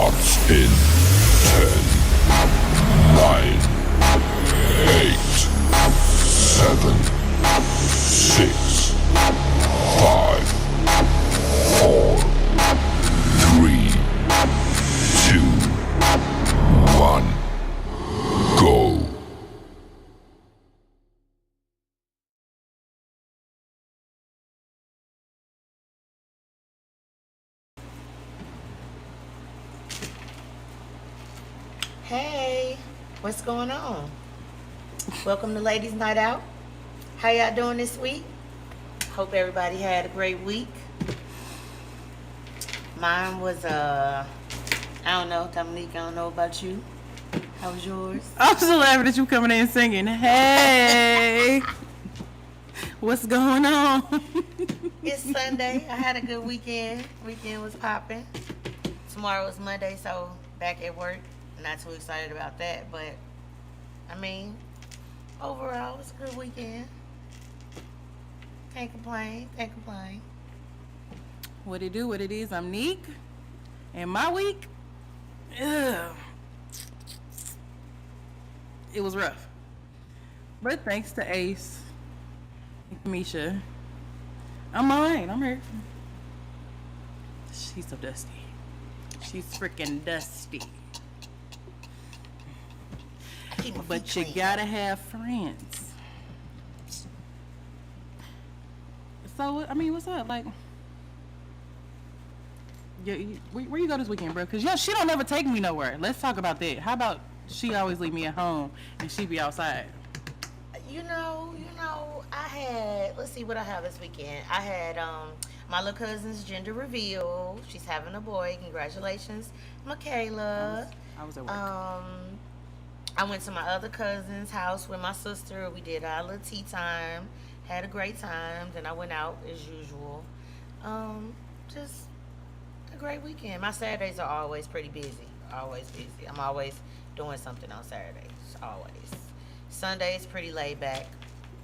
starts in 10, 9, 8, 7, 6, 5, 4, 3, 2, 1, go. Hey, what's going on? Welcome to Ladies Night Out. How y'all doing this week? Hope everybody had a great week. Mine was I don't know, Dominique, I don't know about you. How was yours? I'm so laughing at you coming in singing, hey, what's going on? It's Sunday. I had a good weekend. Weekend was popping. Tomorrow is Monday, so back at work. Not too excited about that, but I mean, overall, it's a good weekend. Can't complain. What it do, what it is, I'm Neek. And my week, ugh, it was rough. But thanks to Ace and Kamisha, I'm alright, I'm here. She's so dusty. She's freaking dusty. But you gotta have friends. So, I mean, what's up? Like, where you go this weekend, bro? Because she don't never take me nowhere. Let's talk about that. How about she always leave me at home and she be outside? You know, I had, let's see what I have this weekend. I had my little cousin's gender reveal. She's having a boy. Congratulations, Michaela. I was at work. I went to my other cousin's house with my sister. We did our little tea time. Had a great time. Then I went out as usual. Just a great weekend. My Saturdays are always pretty busy. Always busy. I'm always doing something on Saturdays. Always. Sundays pretty laid back.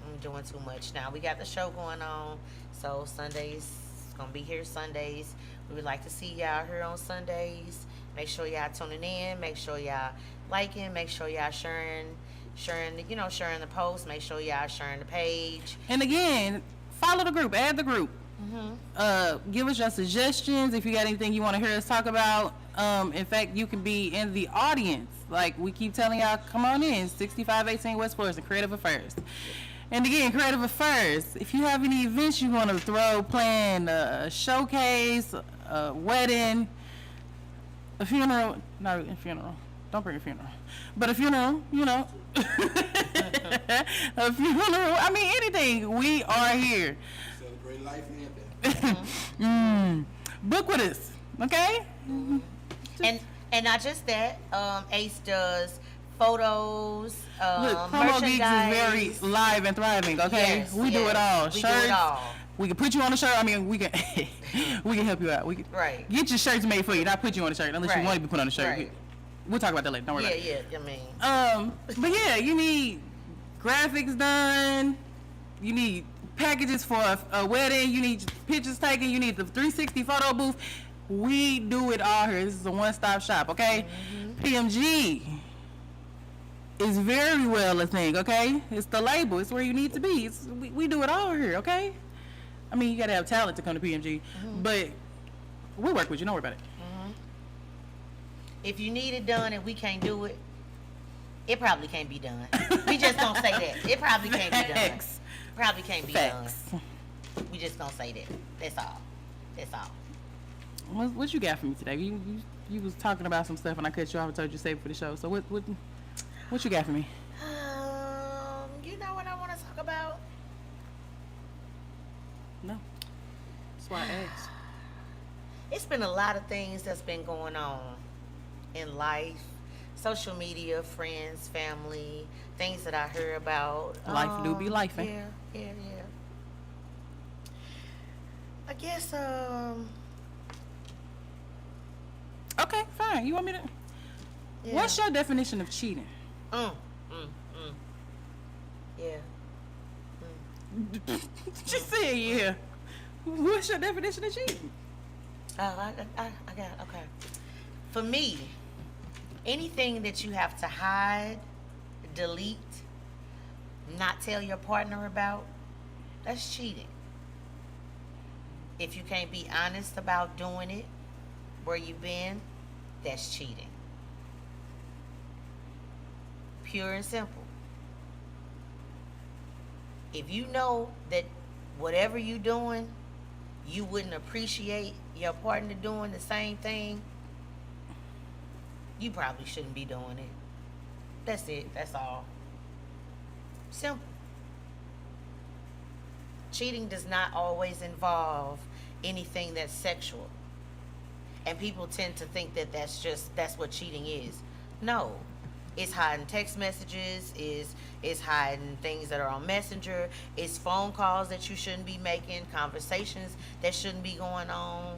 I'm doing too much now. We got the show going on. So Sundays, it's going to be here Sundays. We would like to see y'all here on Sundays. Make sure y'all tuning in. Make sure y'all liking. Make sure y'all sharing the post. Make sure y'all sharing the page. And again, follow the group. Add the group. Give us your suggestions if you got anything you want to hear us talk about. In fact, you can be in the audience. Like we keep telling y'all, come on in. 6518 West Florissant, Creative Affairs. And again, Creative Affairs. If you have any events you want to throw, plan a showcase, a wedding, a funeral. Not really a funeral. Don't bring a funeral. But a funeral, a funeral. I mean, anything. We are here. Celebrate life and death. Book with us, okay? And not just that. Ace does photos. Look, Promo Geeks is very live and thriving, okay? Yes, we do it all. We Shirts. do it all. We can put you on a shirt. I mean, we can we can help you out. We can get your shirts made for you. Not put you on a shirt unless you want to be put on a shirt. Right. We'll talk about that later. Don't worry about it. Yeah. I mean. But yeah, you need graphics done. You need packages for a wedding. You need pictures taken. You need the 360 photo booth. We do it all here. This is a one-stop shop, okay? PMG is very well a thing, okay? It's the label. It's where you need to be. We do it all here, okay? I mean, you got to have talent to come to PMG, but we'll work with you. Don't worry about it. If you need it done and we can't do it, it probably can't be done. We just don't say that. It probably can't be done. Probably can't be done. We just don't say that. That's all. What you got for me today? You was talking about some stuff and I cut you off and told you to save it for the show. So what you got for me? You know what I want to talk about? No. That's why I asked. It's been a lot of things that's been going on in life, social media, friends, family, things that I hear about. Life do be life, Yeah. I guess, Okay, fine. You want me to? Yeah. What's your definition of cheating? Yeah. Just say yeah. What's your definition of cheating? Oh, I got it. Okay. For me, anything that you have to hide, delete, not tell your partner about, that's cheating. If you can't be honest about doing it, where you've been, that's cheating. Pure and simple. If you know that whatever you doing, you wouldn't appreciate your partner doing the same thing, you probably shouldn't be doing it. That's it. That's all. Simple. Cheating does not always involve anything that's sexual. And people tend to think that that's what cheating is. No. It's hiding text messages, it's hiding things that are on Messenger, it's phone calls that you shouldn't be making, conversations that shouldn't be going on,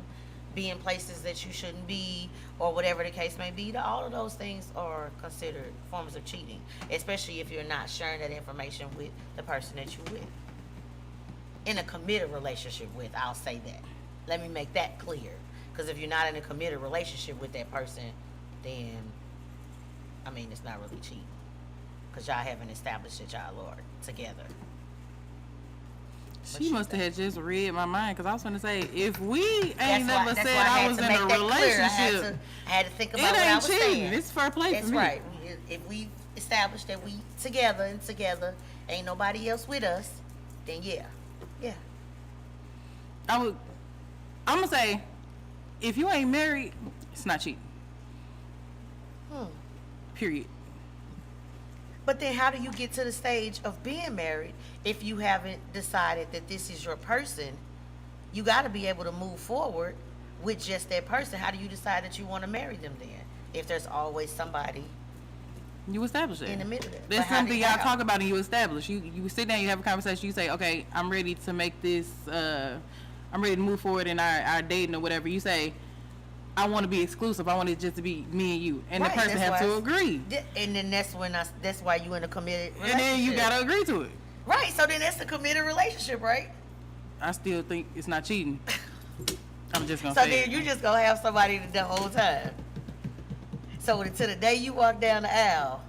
being places that you shouldn't be, or whatever the case may be. All of those things are considered forms of cheating, especially if you're not sharing that information with the person that you're with. In a committed relationship with, I'll say that. Let me make that clear. Because if you're not in a committed relationship with that person, then it's not really cheating. Because y'all haven't established that y'all are together. She must have had just read my mind, because I was going to say, if we ain't That's never why said I I was in a that relationship, clear. I had to think about it what I ain't was cheating. saying. It's fair play That's for me. right. If we established that we together and together, ain't nobody else with us, then yeah. I'm going to say, if you ain't married, it's not cheating. Period. But then how do you get to the stage of being married if you haven't decided that this is your person? You got to be able to move forward with just that person. How do you decide that you want to marry them then? If there's always somebody You establish it. in the middle of it. That's something y'all talk about and you establish. You sit down, you have a conversation, you say, okay, I'm ready to make this, I'm ready to move forward in our dating or whatever. You say, I want to be exclusive. I want it just to be me and you. And Right, the person that's have why to agree. And then that's why you in a committed relationship. And then you got to agree to it. Right, so then that's a committed relationship, right? I still think it's not cheating. I'm just going to So say then you just gonna have somebody the whole time. So until the day you walk down the aisle,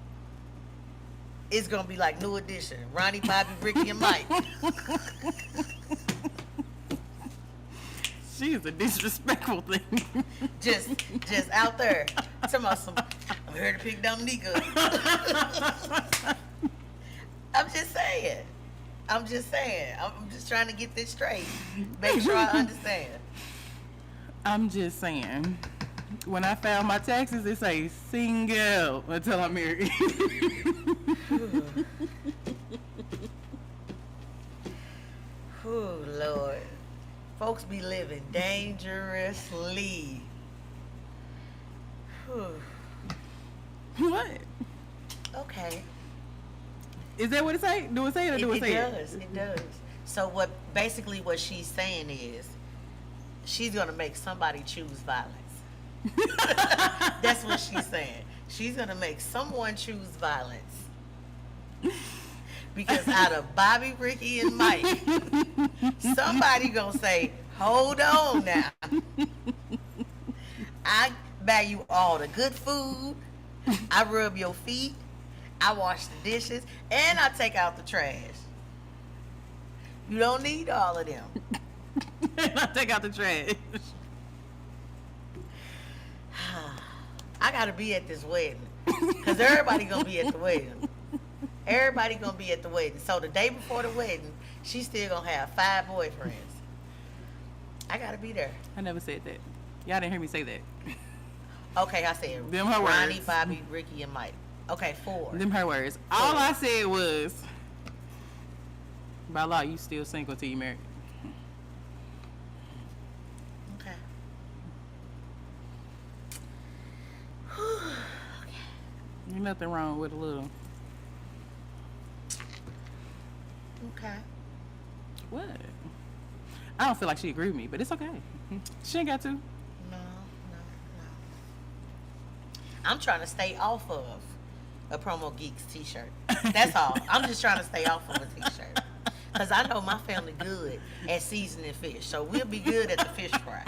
it's gonna be like New Edition, Ronnie, Bobby, Ricky, and Mike. She is a disrespectful thing. just out there. Talking about I'm here to pick Dominica. I'm just saying. I'm just trying to get this straight. Make sure I understand. I'm just saying. When I filed my taxes, it say single until I'm married. Oh, Lord. Folks be living dangerously. What? Okay. Is that what it say? Do it say it or do it say it? It does. So what she's saying is she's gonna make somebody choose violence. That's what she's saying. She's gonna make someone choose violence. Because out of Bobby, Ricky, and Mike, somebody gonna say, hold on now. I buy you all the good food. I rub your feet. I wash the dishes. And I take out the trash. You don't need all of them. And I take out the trash. I gotta be at this wedding. Because everybody gonna be at the wedding. Everybody gonna be at the wedding. So the day before the wedding, she's still gonna have 5 boyfriends. I gotta be there. I never said that. Y'all didn't hear me say that. Okay, I said Them her Ronnie, words. Bobby, Ricky, and Mike. Okay, 4. Them her words. All I said was, by law, you still single till you married. Okay. Ain't nothing wrong with a little. Okay. What? I don't feel like she agreed with me, but it's okay. She ain't got to. No. I'm trying to stay off of a Promo Geeks t-shirt. That's all. I'm just trying to stay off of a t-shirt. Because I know my family good at seasoning fish. So we'll be good at the fish fry.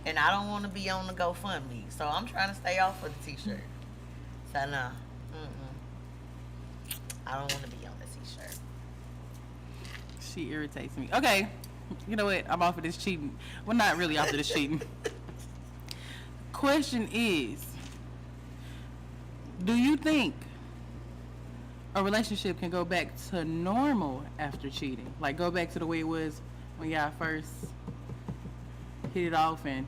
and I don't want to be on the GoFundMe, so I'm trying to stay off of the T-shirt. So no, I don't want to be on the T-shirt. She irritates me. Okay, you know what? I'm off of this cheating. Well, not really off of this cheating. Question is, do you think a relationship can go back to normal after cheating? Like go back to the way it was when y'all first hit it off and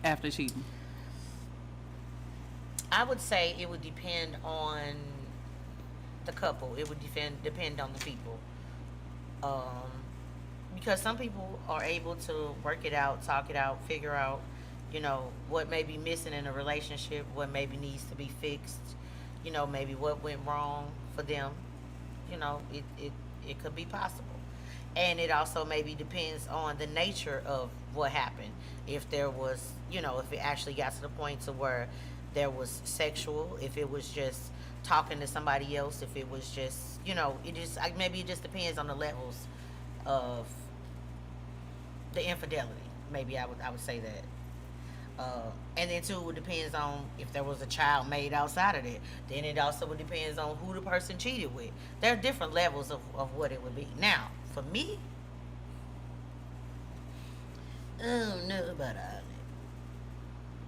after cheating? I would say it would depend on the couple. It would depend on the people. Because some people are able to work it out, talk it out, figure out, what may be missing in a relationship, what maybe needs to be fixed, maybe what went wrong for them. It could be possible. And it also maybe depends on the nature of what happened. If there was, if it actually got to the point to where there was sexual, if it was just talking to somebody else, if it was just, maybe it just depends on the levels of the infidelity. Maybe I would say that. And then too, it depends on if there was a child made outside of that. Then it also depends on who the person cheated with. There are different levels of what it would be. Now, for me, I don't know about all that.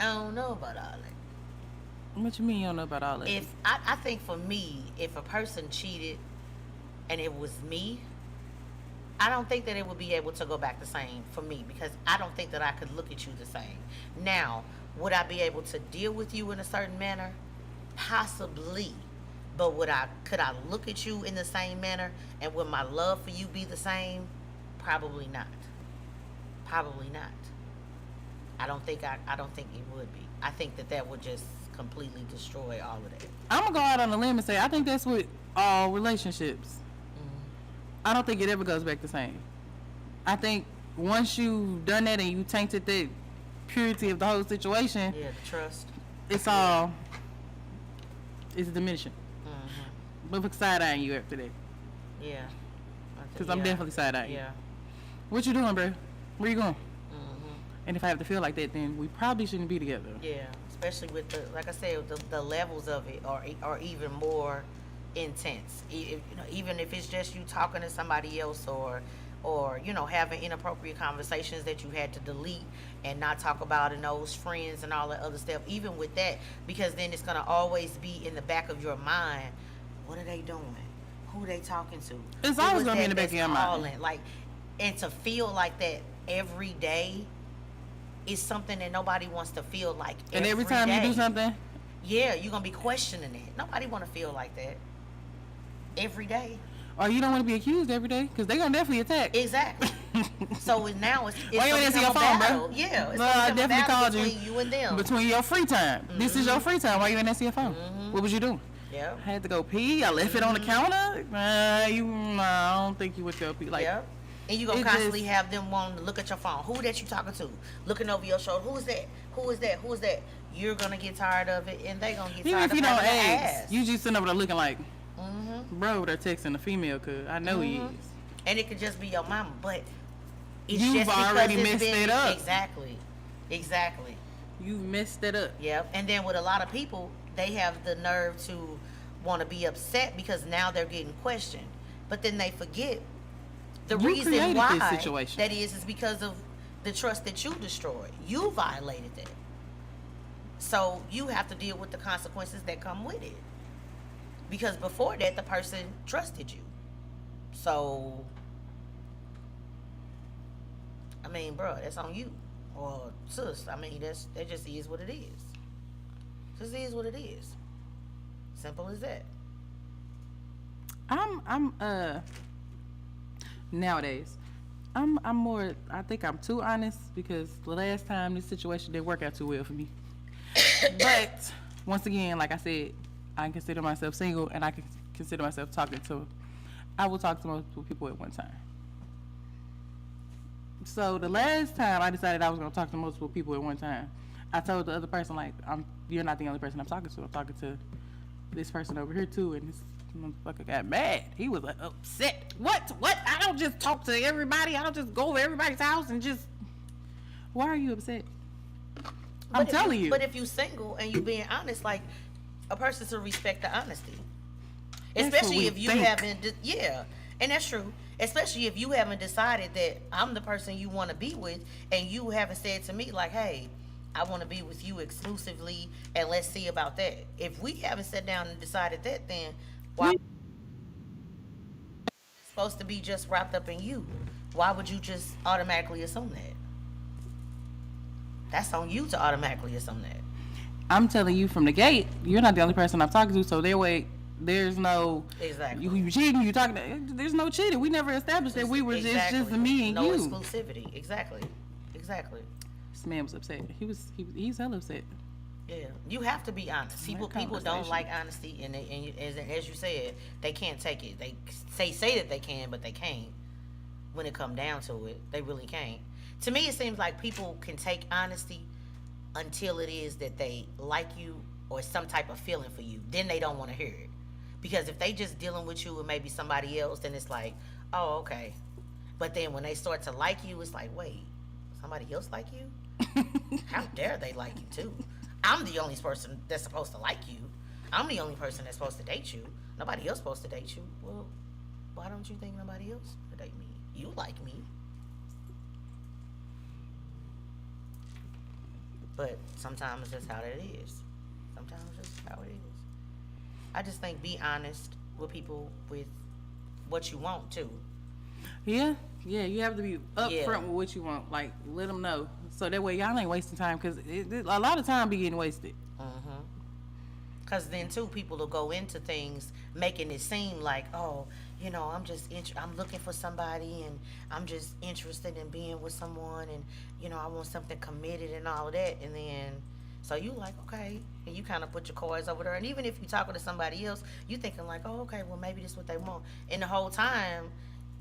I don't know about all that. What you mean you don't know about all that? I think for me, if a person cheated and it was me, I don't think that it would be able to go back the same for me, because I don't think that I could look at you the same. Now, would I be able to deal with you in a certain manner? Possibly. But could I look at you in the same manner, and would my love for you be the same? Probably not. Probably not. I don't think it would be. I think that would just completely destroy all of that. I'm gonna go out on a limb and say I think that's with all relationships. I don't think it ever goes back the same. I think once you've done that and you tainted the purity of the whole situation, the trust, it's diminishing. But for side-eyeing you after that. Yeah. Because I'm definitely side-eyeing you. Yeah. What you doing, bro? Where you going? And if I have to feel like that, then we probably shouldn't be together. Yeah, especially with like I said, the levels of it are even more intense. Even if it's just you talking to somebody else, or having inappropriate conversations that you had to delete and not talk about in those friends and all that other stuff. Even with that, because then it's gonna always be in the back of your mind. What are they doing? Who are they talking to? It's always gonna be in the back of your mind. Like, and to feel like that every day is something that nobody wants to feel like. And every time you do something, yeah, you're gonna be questioning it. Nobody want to feel like that every day. Or you don't want to be accused every day, because they're gonna definitely attack. Exactly. So now it's why you answer your phone, bro? Yeah, it's I definitely called between you and them. Between your free time. This is your free time. Why you ain't answer your phone? What was you doing? Yeah. I had to go pee. I left it on the counter. I don't think you would go pee. Like, yeah. And you gonna constantly have them wanting to look at your phone. Who that you talking to? Looking over your shoulder. Who is that? Who is that? Who is that? You're gonna get tired of it, and they gonna get even tired if you of don't having ask, you just sitting over there looking like, bro, they're texting a female, cause I know he is. And it could just be your mama, but it's You've just already because messed it up. Exactly. You messed it up. Yep. And then with a lot of people, they have the nerve to want to be upset because now they're getting questioned, but then they forget the reason why this situation. That is because of the trust that you destroyed. You violated that, so you have to deal with the consequences that come with it. Because before that, the person trusted you. So, I mean, bro, that's on you. Or sis, I mean, that just is what it is. Just is what it is. Simple as that. Nowadays, I'm more, I think I'm too honest, because the last time this situation didn't work out too well for me. But once again, like I said, I consider myself single, and I can consider myself I will talk to multiple people at one time. So the last time I decided I was going to talk to multiple people at one time, I told the other person, like, you're not the only person I'm talking to. I'm talking to this person over here too, and this motherfucker got mad. He was like, upset. What? I don't just talk to everybody. I don't just go over everybody's house and just. Why are you upset? I'm telling you. But if you single and you being honest, like a person should respect the honesty. That's Especially what we if you think. haven't, yeah, and that's true. Especially if you haven't decided that I'm the person you want to be with, and you haven't said to me like, "Hey, I want to be with you exclusively, and let's see about that." If we haven't sat down and decided that, then why supposed to be just wrapped up in you? Why would you just automatically assume that? That's on you to automatically assume that. I'm telling you from the gate, you're not the only person I'm talking to. So there's no Exactly. you cheating. You talking? There's no cheating. We never established that we were just me and no you. exclusivity. Exactly. This man was upset. He's hella upset. Yeah, you have to be honest. People don't like honesty, and as you said, they can't take it. They say that they can, but they can't. When it come down to it, they really can't. To me, it seems like people can take honesty until it is that they like you or some type of feeling for you. Then they don't want to hear it, because if they just dealing with you and maybe somebody else, then it's like, oh, okay. But then when they start to like you, it's like, wait, somebody else like you? How dare they like you too? I'm the only person that's supposed to like you. I'm the only person that's supposed to date you. Nobody else supposed to date you. Well, why don't you think nobody else would date me? You like me. But sometimes that's how that is. Sometimes that's how it is. I just think be honest with people with what you want too. Yeah, you have to be upfront Yeah. with what you want. Like, let them know. So that way y'all ain't wasting time, because a lot of time be getting wasted. Because then too, people will go into things making it seem like, oh, I'm looking for somebody, and I'm just interested in being with someone, and I want something committed and all of that. And then so you like, okay, and you kind of put your cards over there. And even if you talking to somebody else, you thinking like, oh, okay, well maybe this is what they want. And the whole time,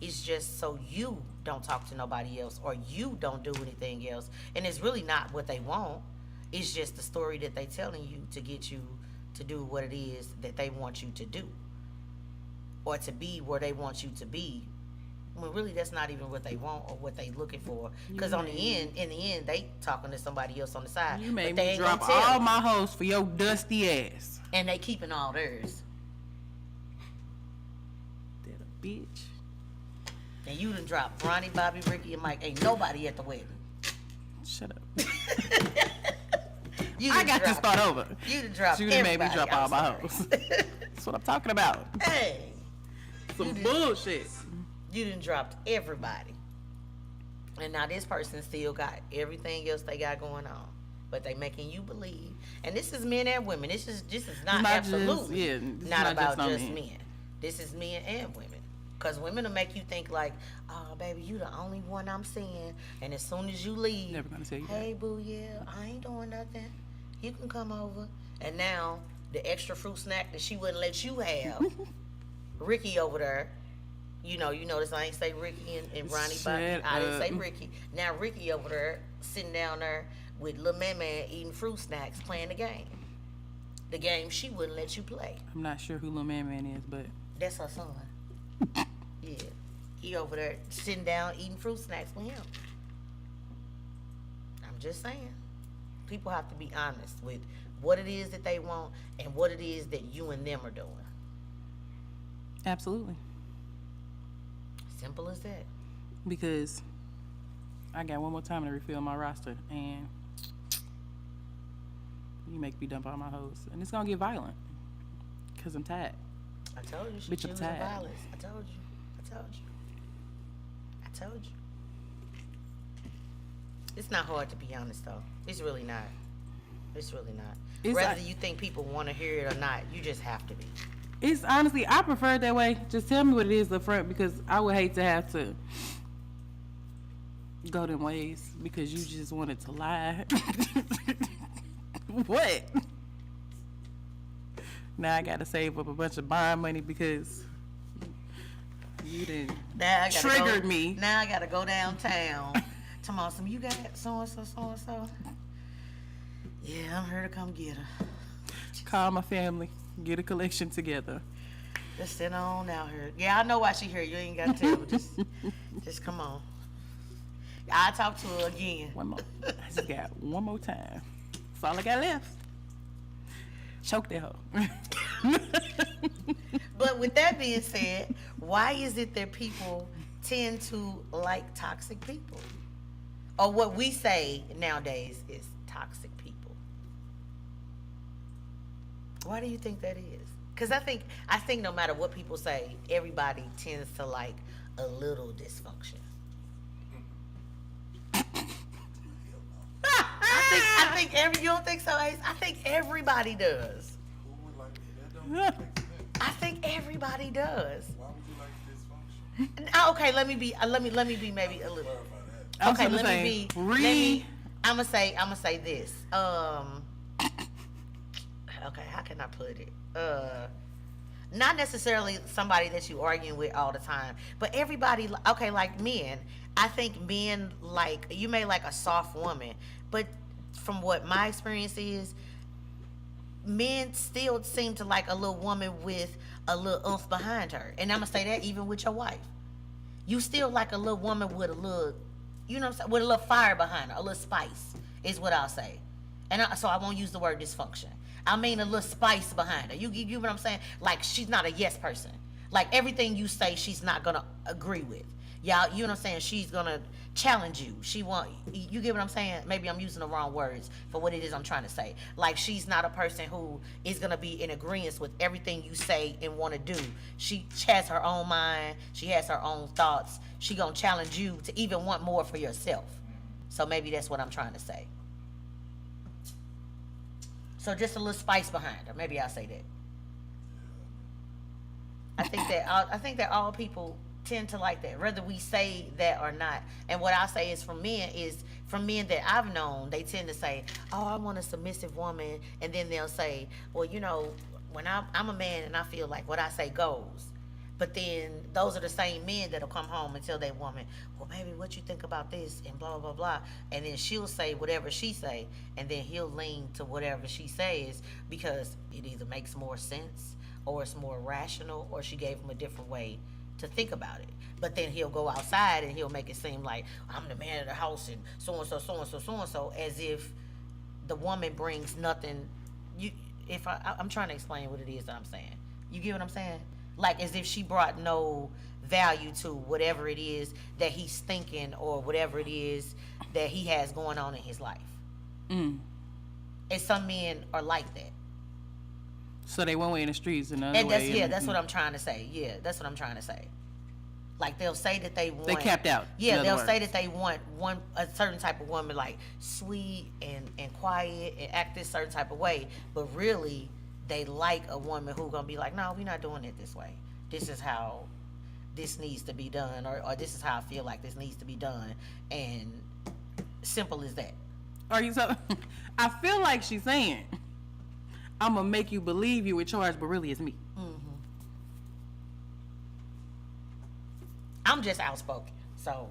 it's just so you don't talk to nobody else, or you don't do anything else. And it's really not what they want. It's just the story that they telling you to get you to do what it is that they want you to do, or to be where they want you to be. When really that's not even what they want or what they looking for. Because in the end, they talking to somebody else on the side. You made but they me ain't drop gonna tell. all my hoes for your dusty ass. And they keeping all theirs. That a bitch. And you done dropped Ronnie, Bobby, Ricky, and Mike. Ain't nobody at the wedding. Shut up. I got to start over. You done dropped You done made me everybody. drop I'm all my sorry. hoes. That's what I'm talking about. Hey, Some bullshit. you done dropped everybody. And now this person still got everything else they got going on. But they making you believe. And this is men and women. This is not absolutely it's not about on just men. men. This is men and women. Because women will make you think like, oh, baby, you the only one I'm seeing. And as soon as you leave, Never gonna tell you hey, boo, yeah, I ain't doing nothing. You can come over. And now the extra fruit snack that she wouldn't let you have, Ricky over there, you notice I ain't say Ricky and Ronnie Bobby. I didn't say Ricky. Now Ricky over there, sitting down there with Lil Man eating fruit snacks, playing the game. The game she wouldn't let you play. I'm not sure who Lil Man is, but That's her son. Yeah. He over there sitting down eating fruit snacks with him. I'm just saying. People have to be honest with what it is that they want and what it is that you and them are doing. absolutely. Simple as that. Because I got one more time to refill my roster, and you make me dump all my hoes. And it's going to get violent. Because I'm tired. I told you she Bitch, I'm choosing tired. violence. I told you. It's not hard to be honest though. It's really not. It's Whether you think people want to hear it or not, you just have to be. It's honestly, I prefer it that way. Just tell me what it is up front, because I would hate to have to go them ways because you just wanted to lie. What? Now I gotta save up a bunch of bond money because you didn't Now I gotta triggered go, me. Now I gotta go downtown. Tomorrow, you got so and so. Yeah, I'm here to come get her. Call my family, get a collection together. Just sit on out here. Yeah, I know why she here. You ain't got to. Just come on. I'll talk to her again. One more. I just got one more time. That's all I got left. Choke that hoe. But with that being said, why is it that people tend to like toxic people? Or what we say nowadays is toxic people. Why do you think that is? Because I think no matter what people say, everybody tends to like a little dysfunction. I think every you don't think so, Ace? I think everybody does. Who would like that? Don't make sense. I think everybody does. Why would you like dysfunction? Okay, let me be maybe a little. Clarify that. I was Okay, gonna let say, me be. I'm gonna say this. Okay, how can I put it? Not necessarily somebody that you arguing with all the time, but everybody. Okay, like men. I think men like you may like a soft woman, but from what my experience is, men still seem to like a little woman with a little oomph behind her, and I'm gonna say that even with your wife, you still like a little woman with a little, you know what I'm saying, with a little fire behind her, a little spice is what I'll say, so I won't use the word dysfunction. I mean a little spice behind her. You get what I'm saying? Like she's not a yes person. Like everything you say, she's not gonna agree with. Y'all, you know what I'm saying? She's gonna challenge you. You get what I'm saying? Maybe I'm using the wrong words for what it is I'm trying to say. Like she's not a person who is gonna be in agreement with everything you say and want to do. She has her own mind. She has her own thoughts. She gonna challenge you to even want more for yourself. So maybe that's what I'm trying to say. So just a little spice behind her. Maybe I'll say that. I think that all people tend to like that, whether we say that or not. And what I say is from men that I've known, they tend to say, "Oh, I want a submissive woman," and then they'll say, "Well, you know, when I'm a man and I feel like what I say goes." But then those are the same men that'll come home and tell their woman, "Well, baby, what you think about this?" and blah blah blah, and then she'll say whatever she say, and then he'll lean to whatever she says because it either makes more sense or it's more rational, or she gave him a different way to think about it. But then he'll go outside and he'll make it seem like I'm the man of the house and so and so, so and so, so and so, as if the woman brings nothing. I'm trying to explain what it is that I'm saying. You get what I'm saying? Like as if she brought no value to whatever it is that he's thinking or whatever it is that he has going on in his life. And some men are like that. So they one way in the streets and another And way. that's what I'm trying to say. Yeah, that's what I'm trying to say. Like they'll say that they want. They capped out. Yeah, they'll say that they want a certain type of woman, like sweet and quiet and act this certain type of way, but really they like a woman who gonna be like, no, we're not doing it this way. This is how this needs to be done, or this is how I feel like this needs to be done, and simple as that. Are you so? I feel like she's saying, I'm gonna make you believe you were charged, but really it's me. I'm just outspoken, so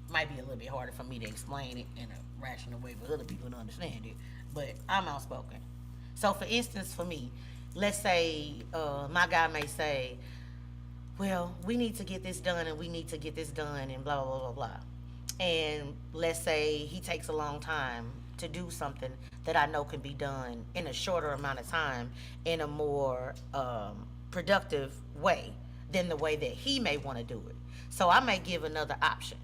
it might be a little bit harder for me to explain it in a rational way for other people to understand it. But I'm outspoken. So, for instance, for me, let's say my guy may say, "Well, we need to get this done, and we need to get this done, and blah blah blah blah." And let's say he takes a long time to do something that I know can be done in a shorter amount of time in a more productive way than the way that he may want to do it. So I may give another option.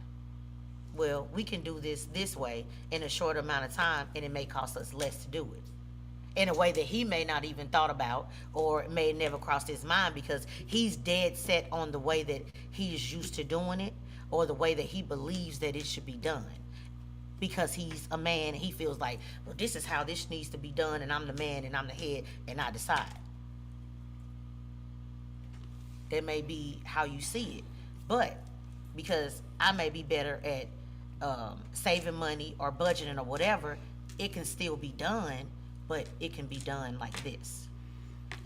Well, we can do this way in a short amount of time, and it may cost us less to do it in a way that he may not even thought about, or may never crossed his mind, because he's dead set on the way that he's used to doing it, or the way that he believes that it should be done. Because he's a man and he feels like, well, this is how this needs to be done, and I'm the man and I'm the head and I decide. That may be how you see it. But because I may be better at saving money or budgeting or whatever, it can still be done, but it can be done like this.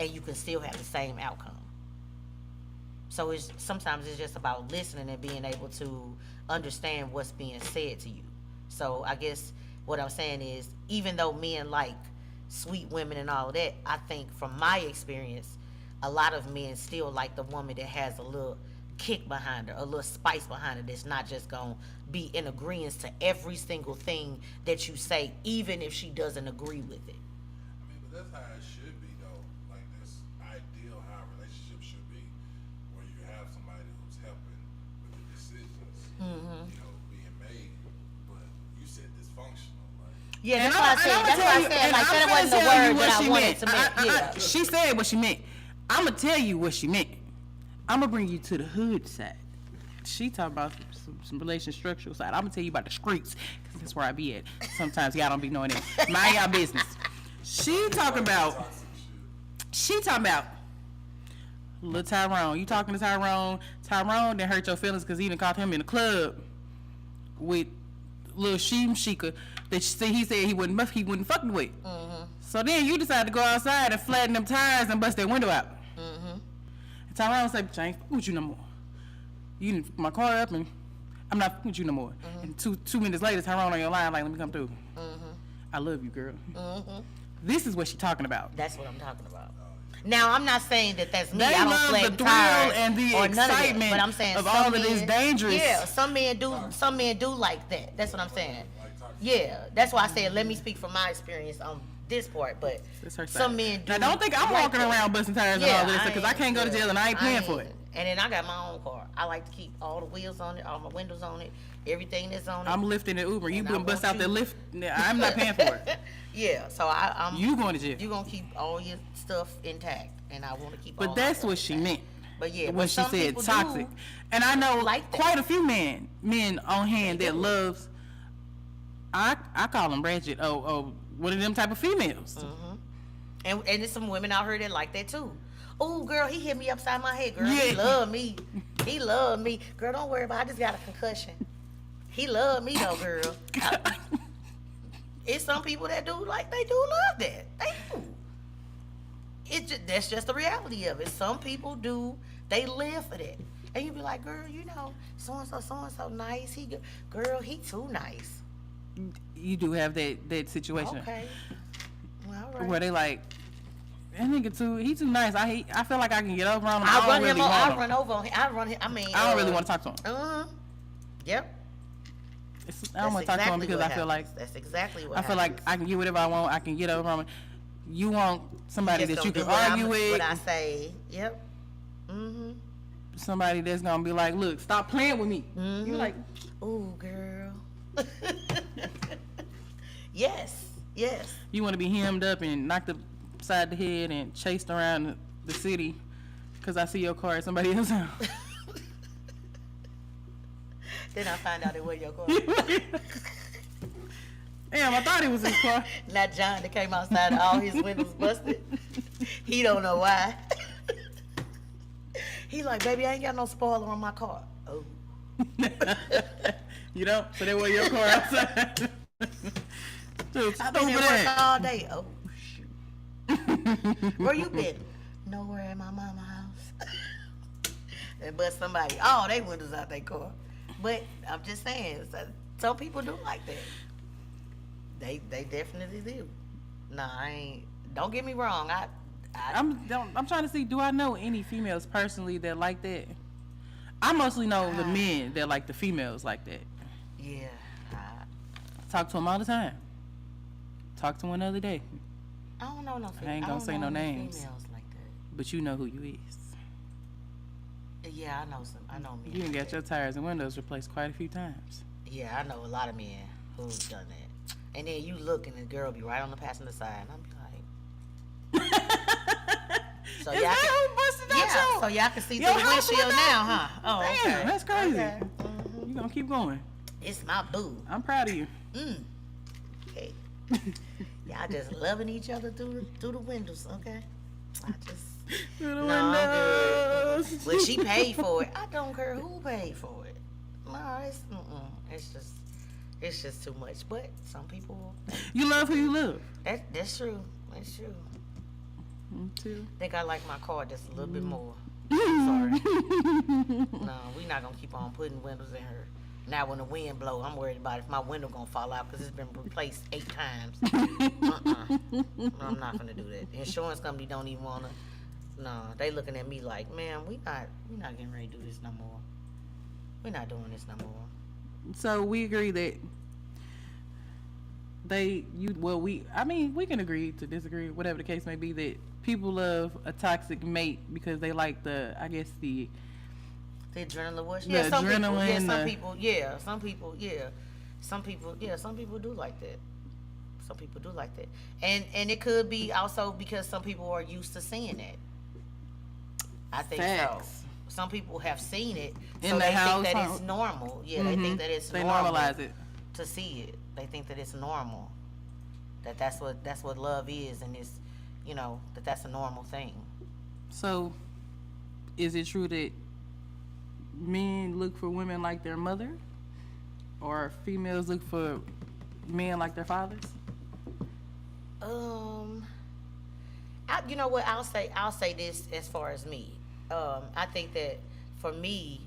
And you can still have the same outcome. So sometimes it's just about listening and being able to understand what's being said to you. So I guess what I'm saying is, even though men like sweet women and all of that, I think from my experience, a lot of men still like the woman that has a little kick behind her, a little spice behind her that's not just gonna be in agreement to every single thing that you say, even if she doesn't agree with it. I mean, but that's how it should be, though. Like, that's ideal how a relationship should be, where you have somebody who's helping with the decisions, being made. But you said dysfunctional, like. Yeah, that's why I said. That's why I said. Like that wasn't the word that I wanted to make. Yeah. She said what she meant. I'm gonna tell you what she meant. I'm gonna bring you to the hood side. She talking about some relation structural side. I'm gonna tell you about the streets, because that's where I be at. Sometimes y'all don't be knowing that. Mind y'all business. She talking about little Tyrone. You talking to Tyrone? Tyrone didn't hurt your feelings because he done caught him in the club with little Sheika that he said he wouldn't fuck with. Mm-hmm. So then you decided to go outside and flatten them tires and bust that window out. Mm-hmm. And Tyrone said, "I ain't fucking with you no more. You didn't fuck my car up, and I'm not fucking with you no more." Mm-hmm. And two minutes later, Tyrone on your line like, "Let me come through. Mm-hmm. I love you, girl." Mm-hmm. This is what she's talking about. That's what I'm talking about. Now, I'm not saying that that's me. They I don't love flag the thrill tires and the or excitement none of, but I'm saying of all of this dangerous. Yeah, some men do. Some men do like that. That's what I'm saying. Yeah, that's why I said let me speak from my experience on this part. But some men do. Now, don't think I'm like walking around busting tires and all this because I can't go to jail and I ain't paying for it. And then I got my own car. I like to keep all the wheels on it, all my windows on it, everything that's on it. I'm lifting the Uber. You been bust out the lift. I'm not paying for it. Yeah, so I'm. You going to jail? You gonna keep all your stuff intact, and I want to keep. But all that's my what she meant. But yeah, when she said toxic, and I know like quite a few men on hand that loves. I call them ratchet. One of them type of females. Mm-hmm. And there's some women out here that like that too. Oh, girl, he hit me upside my head, girl. Yeah. He love me. He love me. Girl, don't worry about it. I just got a concussion. He love me, though, girl. It's some people that do, like, they do love that. They do. That's just the reality of it. Some people do. They live for that. And you be like, girl, so-and-so nice. Girl, he too nice. You do have that situation. Okay. Well, all right. Where they like, that nigga he too nice. I feel like I can get over on him. I run over on him. I don't really want to talk to him. Yep. I don't want to talk to him because I feel like that's exactly what I feel like I can get whatever I want. I can get over on him. You want somebody that you can argue with. What I say. Yep. Mm-hmm. Somebody that's gonna be like, look, stop playing with me. Mm-hmm. You're like, ooh, girl. Yes. You want to be hemmed up and knocked upside the head and chased around the city because I see your car at somebody else's house. Then I find out it was your car. Damn, I thought it was his car. Not John that came outside and all his windows busted. He don't know why. He like, baby, I ain't got no spoiler on my car. Oh. You don't? So they were your car outside. Dude, I've been at work all day. Oh, shoot. Where you been? Nowhere at my mama's house. And but somebody, all they windows out their car. But I'm just saying, some people do like that. They definitely do. Nah, I ain't. Don't get me wrong. I'm trying to see. Do I know any females personally that like that? I mostly know the men that like the females like that. Yeah. Talk to them all the time. Talk to one the other day. I don't know no females. I ain't gonna say no names. Females like that. But you know who you is. Yeah, I know some. I know men. You done got your tires and windows replaced quite a few times. Yeah, I know a lot of men who've done that. And then you look and the girl be right on the passenger side, and I'm like, so is that who busted out so y'all can see through the windshield now, huh? Oh, damn, okay. that's crazy. Okay. Mm-hmm. You gonna keep going? It's my boo. I'm proud of you. Okay. Y'all just loving each other through the windows, okay? I just through the windows. Well, she paid for it. I don't care who paid for it. No, it's just too much. But some people. You love who you love. That's true. That's true. Me too. I think I like my car just a little bit more. Sorry. No, we not gonna keep on putting windows in her. Now when the wind blow, I'm worried about if my window gonna fall out because it's been replaced 8 times. No, I'm not gonna do that. The insurance company don't even wanna No, they looking at me like, man, we not getting ready to do this no more. We're not doing this no more. So we agree that I mean, we can agree to disagree, whatever the case may be, that people love a toxic mate because they like I guess The adrenaline rush. the Yeah, some people. adrenaline, Yeah, some people. Yeah, some people. Yeah, some people. Yeah, some people do like that. Some people do like that, and it could be also because some people are used to seeing it. I think Facts. so. Some people have seen it, In so the they house, think that huh? it's normal. Yeah, they think that it's They normal normalize it. to see it. They think that it's normal. That's what love is, and it's, that's a normal thing. So, is it true that men look for women like their mother, or females look for men like their fathers? Um, you know what? I'll say this as far as me. I think that for me,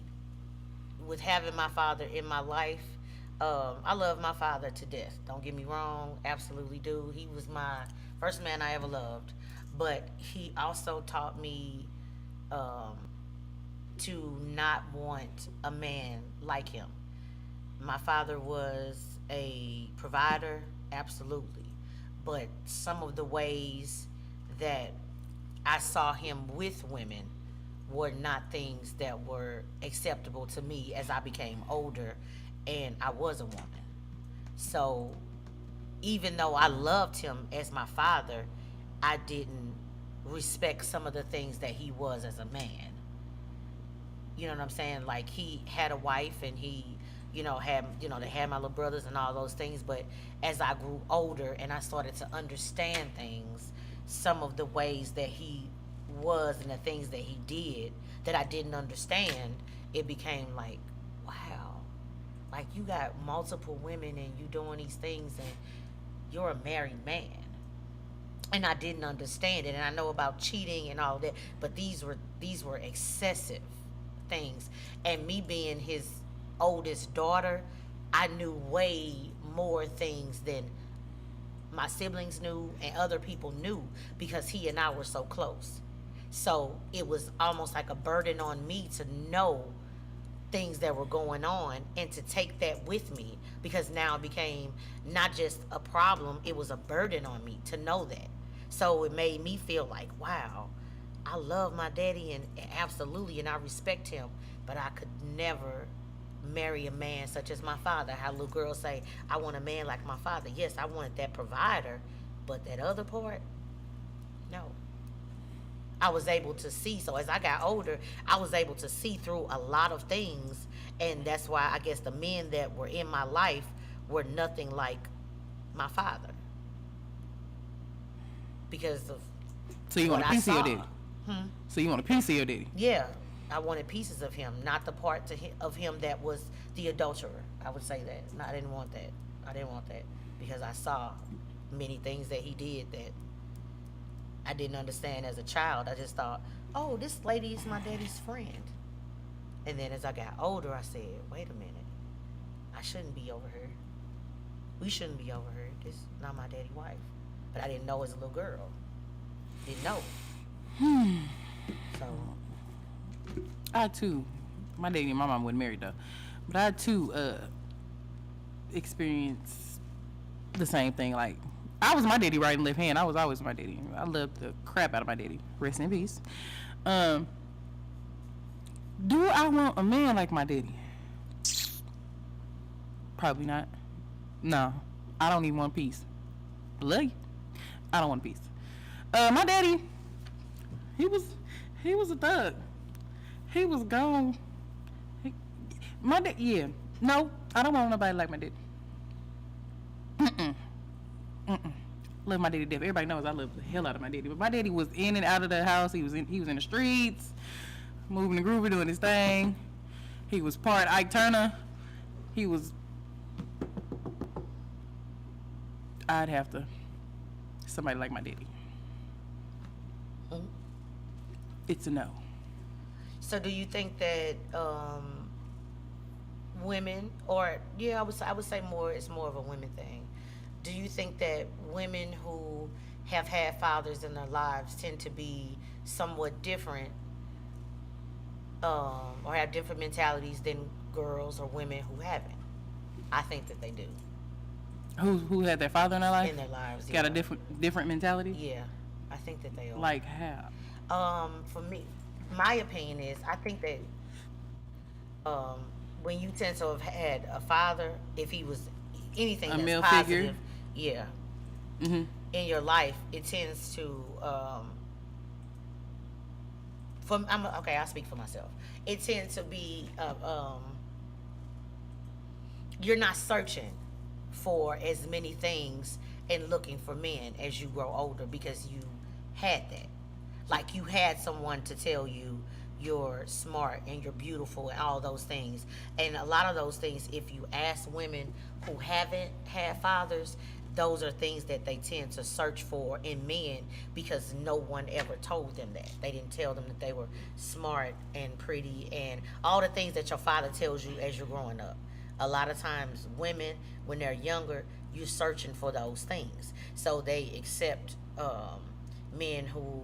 with having my father in my life, I love my father to death. Don't get me wrong, absolutely do. He was my first man I ever loved, but he also taught me um, to not want a man like him. My father was a provider, absolutely, but some of the ways that I saw him with women were not things that were acceptable to me as I became older and I was a woman. So even though I loved him as my father, I didn't respect some of the things that he was as a man. You know what I'm saying? Like, he had a wife and he, they had my little brothers and all those things. But as I grew older and I started to understand things, some of the ways that he was and the things that he did that I didn't understand, it became like, wow, like, you got multiple women and you doing these things and you're a married man. And I didn't understand it. And I know about cheating and all that, but these were excessive things. And me being his oldest daughter, I knew way more things than my siblings knew and other people knew because he and I were so close. So it was almost like a burden on me to know things that were going on and to take that with me, because now it became not just a problem, it was a burden on me to know that. So it made me feel like, wow, I love my daddy and absolutely, and I respect him, but I could never marry a man such as my father. How little girls say, I want a man like my father. Yes, I wanted that provider, but that other part, no. I was able to see. So as I got older, I was able to see through a lot of things. And that's why I guess the men that were in my life were nothing like my father. Because of So you what want a I piece of your saw. daddy? So you want a piece of your daddy? Yeah, I wanted pieces of him, not the part of him that was the adulterer. I would say that. No, I didn't want that. I didn't want that because I saw many things that he did that I didn't understand as a child. I just thought, oh, this lady is my daddy's friend. And then as I got older, I said, wait a minute. I shouldn't be over her. We shouldn't be over her. This is not my daddy's wife. But I didn't know as a little girl. Didn't know. So, I too, my daddy and my mom wasn't married though, but I too experienced the same thing. Like, I was my daddy right and left hand. I was always my daddy. I loved the crap out of my daddy. Rest in peace. Do I want a man like my daddy? Probably not. No, I don't even want peace. Love you. I don't want peace. My daddy, he was a thug. He was gone. My dad, yeah. No, I don't want nobody like my daddy. Love my daddy to death. Everybody knows I love the hell out of my daddy. But my daddy was in and out of the house. He was in the streets, moving and grooving, doing his thing. He was part Ike Turner. He was. I'd have to. Somebody like my daddy. It's a no. So do you think that women, or I would say more, it's more of a women thing. Do you think that women who have had fathers in their lives tend to be somewhat different, or have different mentalities than girls or women who haven't. I think that they do Who had their father in their life? in their lives. Got yeah. a different mentality? Yeah, I think that they are. Like how? For me, my opinion is I think that when you tend to have had a father, if he was anything A that's male positive, figure? yeah, Mm-hmm. in your life, it tends to. Okay, I'll speak for myself. It tends to be you're not searching for as many things and looking for men as you grow older because you had that. Like you had someone to tell you you're smart and you're beautiful and all those things. And a lot of those things, if you ask women who haven't had fathers, those are things that they tend to search for in men because no one ever told them that. They didn't tell them that they were smart and pretty and all the things that your father tells you as you're growing up. A lot of times women, when they're younger, you're searching for those things. So they accept men who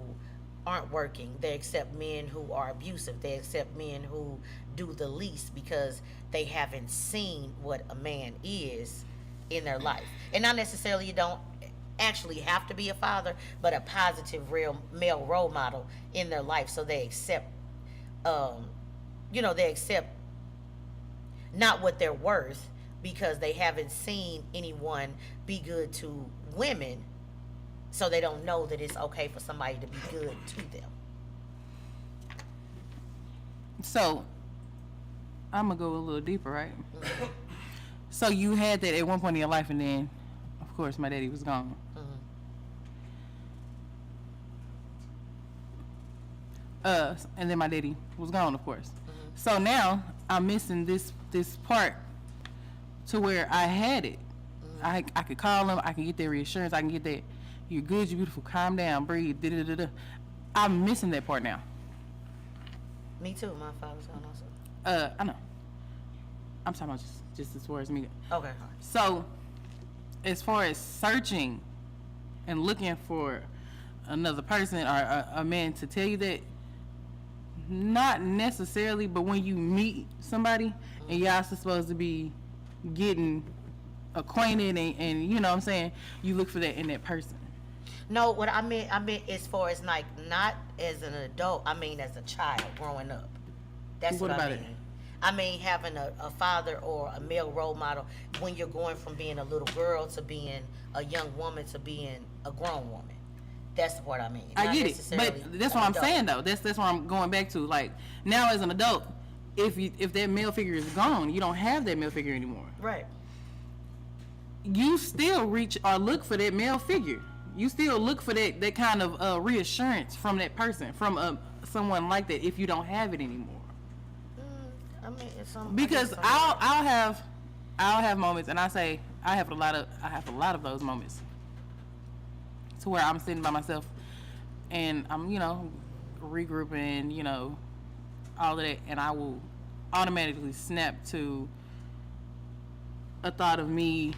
aren't working. They accept men who are abusive. They accept men who do the least because they haven't seen what a man is in their life. And not necessarily you don't actually have to be a father, but a positive real male role model in their life. So they accept they accept not what they're worth because they haven't seen anyone be good to women, so they don't know that it's okay for somebody to be good to them. So, I'm gonna go a little deeper, right? So you had that at one point in your life, and then, of course, my daddy was gone. And then my daddy was gone, of course. So now I'm missing this part to where I had it. I could call them, I can get their reassurance, I can get that you're good, you're beautiful, calm down, breathe, da-da-da-da. I'm missing that part now. Me too. My father's gone also. I know. I'm talking about just as far as me. Okay. So, as far as searching and looking for another person or a man to tell you that, not necessarily, but when you meet somebody and y'all supposed to be getting acquainted and you know what I'm saying, you look for that in that person. No, what I meant as far as like not as an adult, I mean as a child growing up. That's what I mean. It? I mean having a father or a male role model when you're going from being a little girl to being a young woman to being a grown woman. That's what I mean. I get it, but that's what I'm saying though. That's what I'm going back to. Like now as an adult, if that male figure is gone, you don't have that male figure anymore. Right. You still reach or look for that male figure. You still look for that kind of reassurance from that person, from someone like that. If you don't have it anymore, I mean, it's because I'll have moments, and I have a lot of those moments, to where I'm sitting by myself, and I'm regrouping, all of that, and I will automatically snap to a thought of me,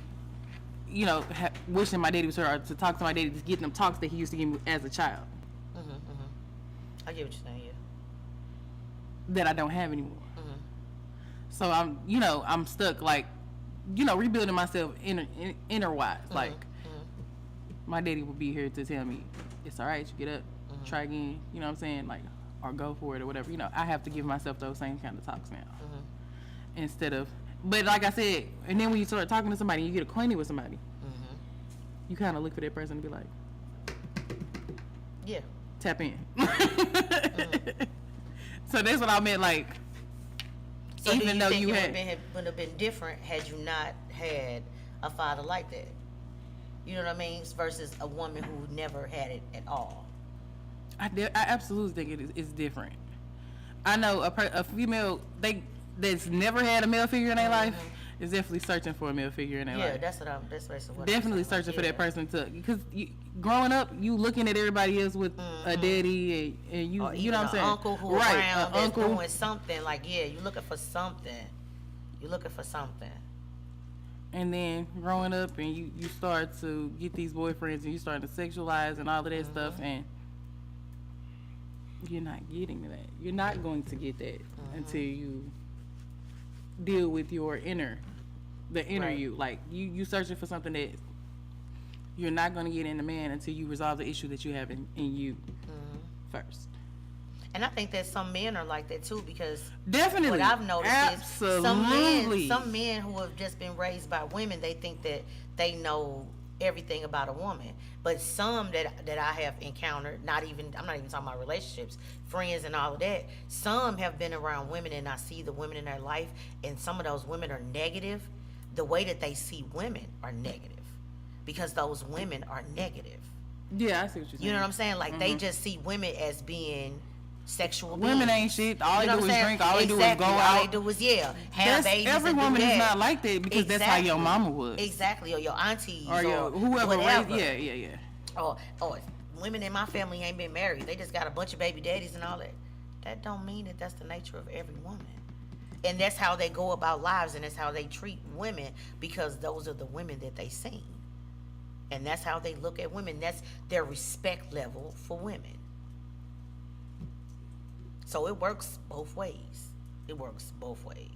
wishing my daddy was here, or to talk to my daddy, to get them talks that he used to give me as a child. I get what you're saying, yeah. That I don't have anymore. So I'm stuck, like, rebuilding myself inner wise. Like, my daddy will be here to tell me, it's all right, you get up, try again, you know what I'm saying? Like, or go for it or whatever. I have to give myself those same kind of talks now. Instead of, but like I said, and then when you start talking to somebody, you get acquainted with somebody, you kind of look for that person to be like, yeah, tap in. So that's what I meant, like, so even though you would have been different had you not had a father like that. You know what I mean? Versus a woman who never had it at all. I absolutely think it is different. I know a female that's never had a male figure in their life is definitely searching for a male figure in their life. Yeah, that's what definitely searching for that person because growing up, you looking at everybody else with a daddy and you know what I'm saying? Uncle who around that's doing something, like, yeah, you're looking for something. And then growing up and you start to get these boyfriends and you start to sexualize and all of that stuff, and you're not getting that. You're not going to get that until you deal with your inner Right. you. Like you searching for something that you're not going to get in a man until you resolve the issue that you have in you first. And I think that some men are like that too, because Definitely. what I've noticed Absolutely. is some men who have just been raised by women, they think that they know everything about a woman. But some that I have encountered, I'm not even talking about relationships, friends and all of that. Some have been around women and I see the women in their life, and some of those women are negative. The way that they see women are negative because those women are negative. Yeah, I see what you're saying. You know what I'm saying? Like they just see women as being sexual Women beings. ain't shit. All You they know do what is I'm saying? drink. All they do is Exactly. go All out. they do is have babies. Every and do woman that. is not like that because that's how your Exactly. mama was. Exactly, or your aunties, Or your whoever whatever. raised. Yeah. Or women in my family ain't been married. They just got a bunch of baby daddies and all that. That don't mean that that's the nature of every woman. And that's how they go about lives, and that's how they treat women, because those are the women that they seen. And that's how they look at women. That's their respect level for women. So it works both ways. It works both ways.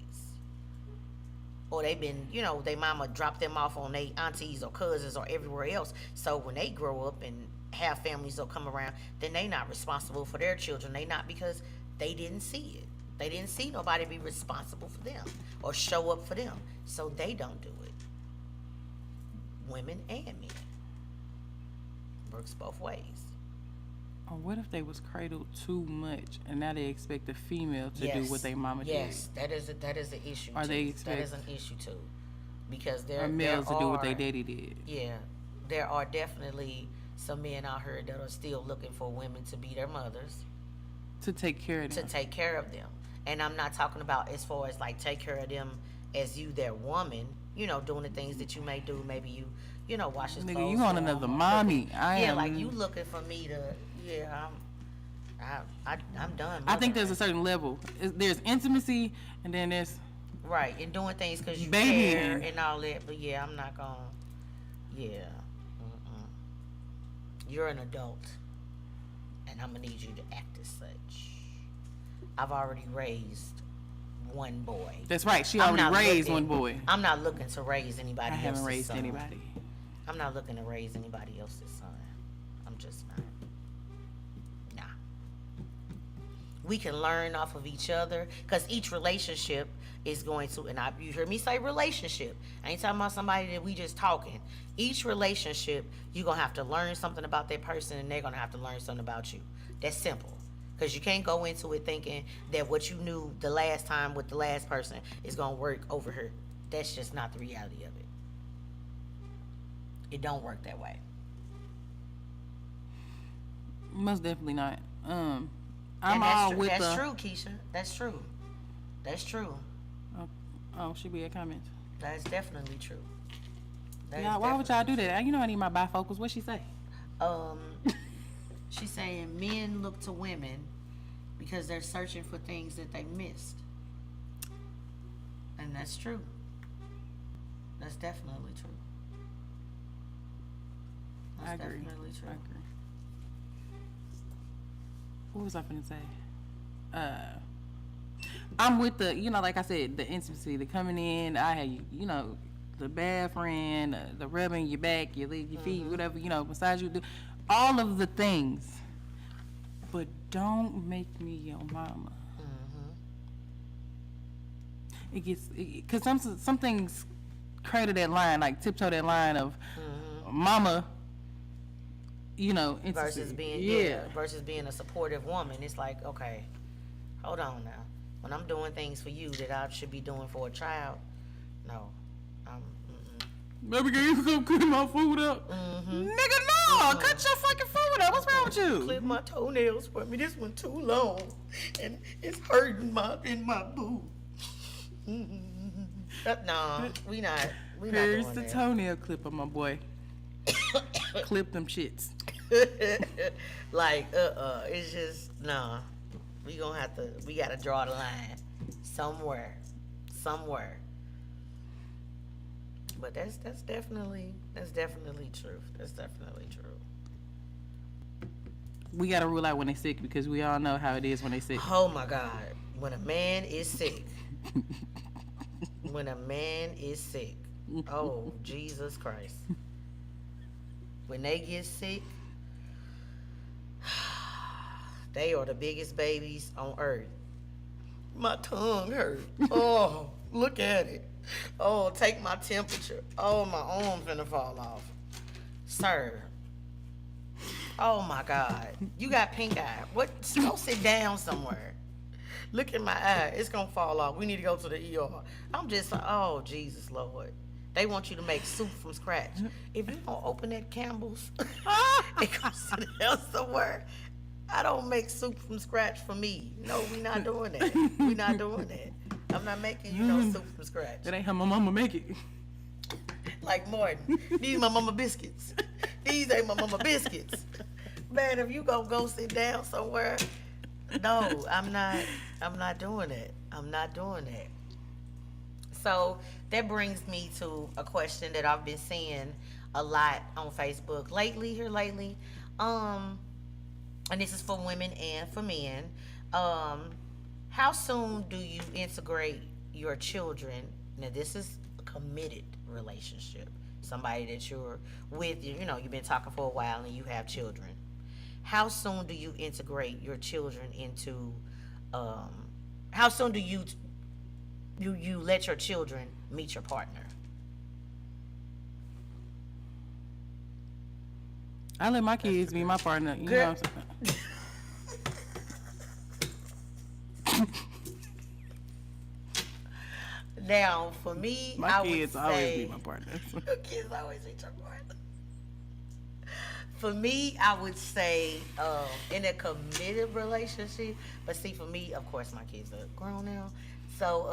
Or they've been, they mama dropped them off on their aunties or cousins or everywhere else. So when they grow up and have families will come around, then they not responsible for their children. They not, because they didn't see it. They didn't see nobody be responsible for them or show up for them. So they don't do it. Women and men. Works both ways. Or what if they was cradled too much and now they expect the female to do what their mama did? Yes, that is an issue. Or too. they expect that is an issue too, because or males to do what their daddy did. Yeah, there are definitely some men out here that are still looking for women to be their mothers, To take care of them. to take care of them. And I'm not talking about as far as like take care of them as you their woman, doing the things that you may do. Maybe you, wash his Nigga, clothes. you on for him another or mommy. cooking. I Yeah, am. like you looking for me to. Yeah, I'm done. I think there's a mothering. certain level. There's intimacy, and then there's Right, and doing things because you Baby. care and all that. But yeah, I'm not gonna. Yeah, you're an adult, and I'm gonna need you to act as such. I've already raised one boy. that's right. She I'm already not raised looking- one boy. I'm not looking to raise anybody I haven't else's raised son. anybody. I'm not looking to raise anybody else's son. I'm just not. Nah. We can learn off of each other, because each relationship is going to, and you hear me say relationship. I ain't talking about somebody that we just talking. Each relationship, you're going to have to learn something about that person, and they're going to have to learn something about you. That's simple. Because you can't go into it thinking that what you knew the last time with the last person is going to work over here. That's just not the reality of it. It don't work that way. Most definitely not. I'm And all with that's the. true, Keisha. That's true. That's true. Oh, should be a comment. That's definitely true. That is Yeah, why would y'all do definitely that? You know I need my bifocals. What she say? true. She's saying men look to women because they're searching for things that they missed. And that's true. That's definitely true. That's I agree. definitely true. I agree. What was I finna say? I'm with the, like I said, the intimacy, the coming in. I had, the bad friend, the rubbing your back, your leg, your feet, whatever, massage you do, all of the things. But don't make me your mama. It gets, because some things cradle that line, like tiptoe that line of mama. Intimacy. Versus being a supportive woman. It's like, okay, hold on now. When I'm doing things for you that I should be doing for a child, no, Baby girl, you come clean my food up. Nigga, no, cut your fucking food up. What's wrong with you? clip my toenails for me. This one too long, and it's hurting in my boot. No, we not. We not Here's doing the that. toenail clipper, my boy. Clip them shits. Like, it's just nah. We gotta draw the line somewhere. But that's definitely true. That's definitely true. We gotta rule out when they sick because we all know how it is when they sick. Oh my God. When a man is sick, when a man is sick, oh Jesus Christ. When they get sick, they are the biggest babies on earth. My tongue hurt. Oh, look at it. Oh, take my temperature. Oh, my arm's gonna fall off. Sir. Oh my God. You got pink eye. What? Go sit down somewhere. Look at my eye. It's gonna fall off. We need to go to the ER. I'm just like, oh Jesus Lord. They want you to make soup from scratch. If you don't open that Campbell's and go sit down somewhere, I don't make soup from scratch for me. No, we not doing that. We not doing that. I'm not making you no soup from scratch. That ain't how my mama make it. Like Martin, these my mama biscuits. These ain't my mama biscuits. Man, if you gonna go sit down somewhere, no, I'm not doing it. I'm not doing that. So that brings me to a question that I've been seeing a lot on Facebook lately. And this is for women and for men. How soon do you integrate your children? Now, this is a committed relationship. Somebody that you're with, you've been talking for a while and you have children. How soon do you integrate your children into? How soon do you let your children meet your partner? I let my kids be my partner. You know what I'm saying? Now, for me, My kids always be my partner. Your kids always be your partner. For me, I would say in a committed relationship, but see, for me, of course, my kids are grown now, so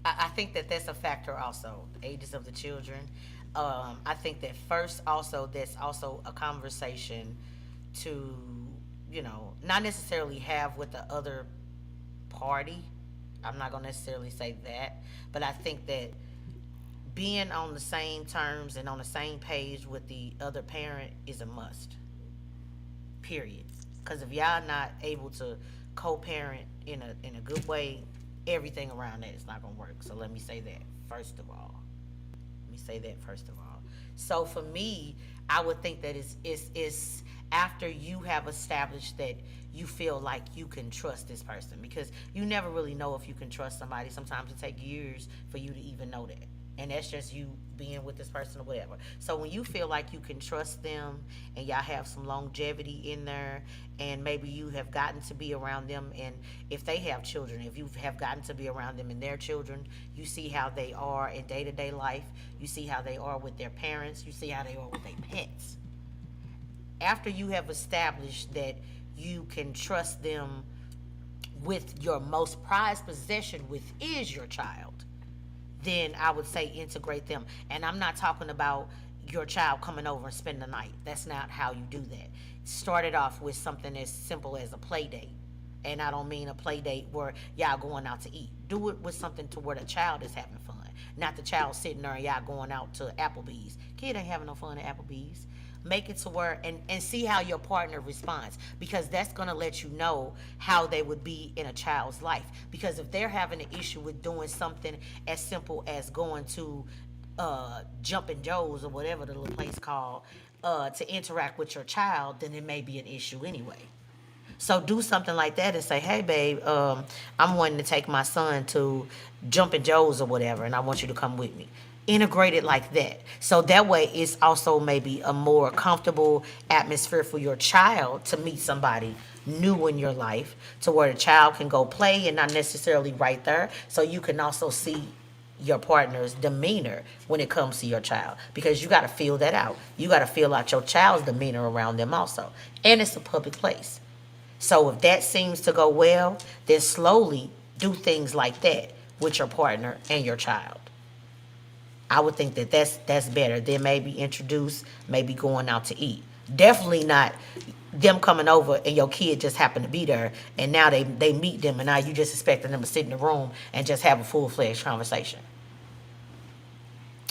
I think that that's a factor also, the ages of the children. I think that first also, that's also a conversation to, not necessarily have with the other party. I'm not going to necessarily say that, but I think that being on the same terms and on the same page with the other parent is a must. Period. Because if y'all not able to co-parent in a good way, everything around that is not going to work. So let me say that first of all. So for me, I would think that it's after you have established that you feel like you can trust this person, because you never really know if you can trust somebody. Sometimes it takes years for you to even know that. And that's just you being with this person or whatever. So when you feel like you can trust them and y'all have some longevity in there, and maybe you have gotten to be around them, and if they have children, if you have gotten to be around them and their children, you see how they are in day-to-day life, you see how they are with their parents, you see how they are with their pets. After you have established that you can trust them with your most prized possession, which is your child, then I would say integrate them. And I'm not talking about your child coming over and spending the night. That's not how you do that. Start it off with something as simple as a play date. And I don't mean a play date where y'all going out to eat. Do it with something to where the child is having fun. Not the child sitting there and y'all going out to Applebee's. Kid ain't having no fun at Applebee's. Make it to where, and see how your partner responds, because that's going to let you know how they would be in a child's life. Because if they're having an issue with doing something as simple as going to Jumpin' Joe's or whatever the little place called to interact with your child, then it may be an issue anyway. So do something like that and say, hey, babe, I'm wanting to take my son to Jumpin' Joe's or whatever, and I want you to come with me. Integrate it like that. So that way it's also maybe a more comfortable atmosphere for your child to meet somebody new in your life, to where the child can go play and not necessarily right there. So you can also see your partner's demeanor when it comes to your child, because you got to feel that out. You got to feel out your child's demeanor around them also. And it's a public place. So if that seems to go well, then slowly do things like that with your partner and your child. I would think that that's better than maybe introduce, maybe going out to eat. Definitely not them coming over and your kid just happened to be there, and now they meet them, and now you just expecting them to sit in the room and just have a full-fledged conversation.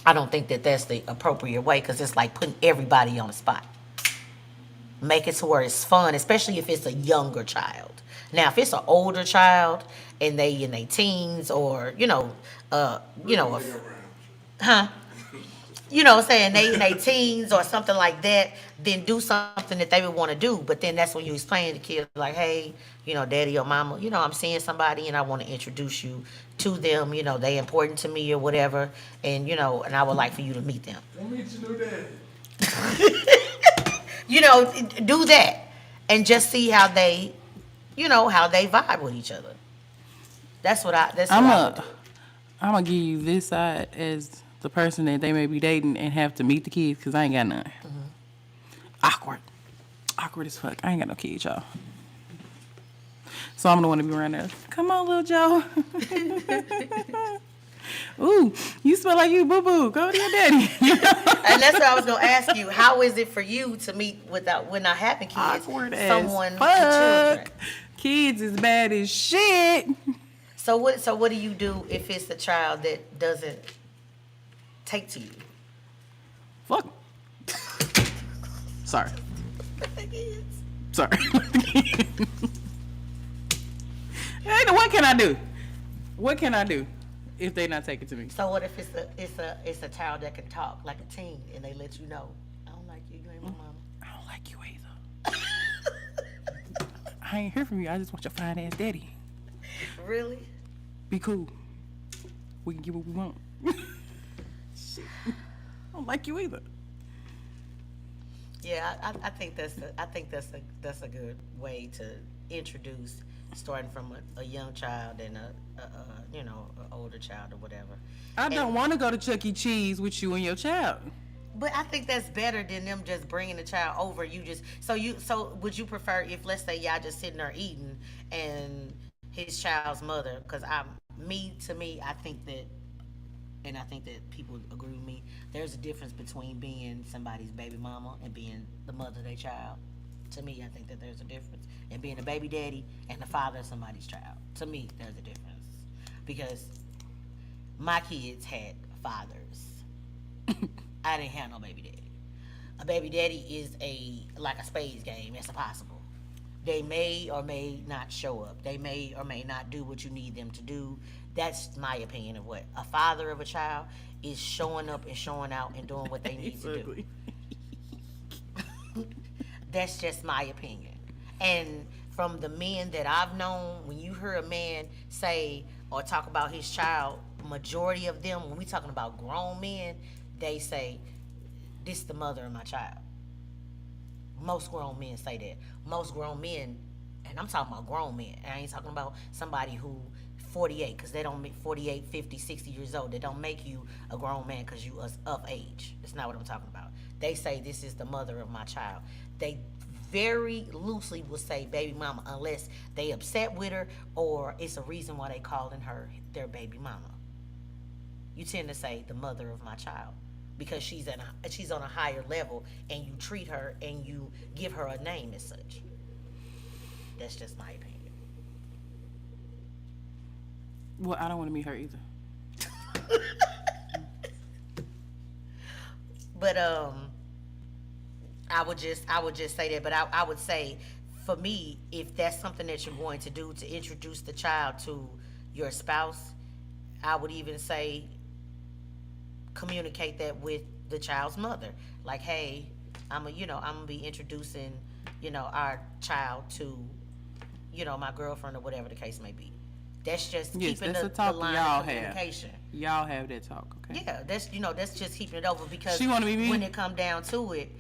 I don't think that that's the appropriate way because it's like putting everybody on the spot. Make it to where it's fun, especially if it's a younger child. Now, if it's an older child and they in their teens or huh? You know what I'm saying, they in their teens or something like that, then do something that they would want to do. But then that's when you explain to the kid, like, hey, daddy or mama, I'm seeing somebody and I want to introduce you to them. They important to me or whatever. And I would like for you to meet them. Don't meet your new daddy. Do that and just see how they, how they vibe with each other. That's what I would do. I'm gonna give you this side as the person that they may be dating and have to meet the kids because I ain't got none. Awkward as fuck. I ain't got no kids, y'all. So I'm gonna want to be around there. Come on, little Joe. Ooh, you smell like you boo boo. Go to your daddy. And that's what I was gonna ask you. How is it for you to meet without not having kids? Awkward someone as with children. fuck. Kids is bad as shit. So what do you do if it's a child that doesn't take to you? Fuck. Sorry. Sorry. Hey, what can I do? What can I do if they not taking to me? So what if it's a child that can talk like a teen and they let you know, I don't like you, you ain't my mama. I don't like you either. I ain't hear from you. I just want your fine ass daddy. Really? Be cool. We can get what we want. Shit. I don't like you either. Yeah, I think that's a good way to introduce, starting from a young child and an older child or whatever. I don't want to go to Chuck E. Cheese with you and your child. But I think that's better than them just bringing the child over. So would you prefer if, let's say, y'all just sitting there eating and his child's mother? Because I think that, and I think that people agree with me, there's a difference between being somebody's baby mama and being the mother of their child. To me, I think that there's a difference. And being a baby daddy and the father of somebody's child. To me, there's a difference. Because my kids had fathers. I didn't have no baby daddy. A baby daddy is like a spades game. It's impossible. They may or may not show up. They may or may not do what you need them to do. That's my opinion of what a father of a child is, showing up and showing out and doing what they need to do. That's just my opinion. And from the men that I've known, when you hear a man say or talk about his child, majority of them, when we talking about grown men, they say, this is the mother of my child. Most grown men say that. Most grown men, and I'm talking about grown men, and I ain't talking about somebody who 48, because they don't make 48, 50, 60 years old. They don't make you a grown man because you of age. That's not what I'm talking about. They say, this is the mother of my child. They very loosely will say baby mama unless they upset with her or it's a reason why they calling her their baby mama. You tend to say the mother of my child because she's on a higher level and you treat her and you give her a name as such. That's just my opinion. Well, I don't want to meet her either. But I would just say that. But I would say, for me, if that's something that you're going to do to introduce the child to your spouse, I would even say communicate that with the child's mother. Like, hey, I'm gonna be introducing, our child to, my girlfriend or whatever the case may be. That's just keeping the line of communication. Y'all have that talk, okay? Yeah, that's just keeping it over because she wanna be me? When it come down to it,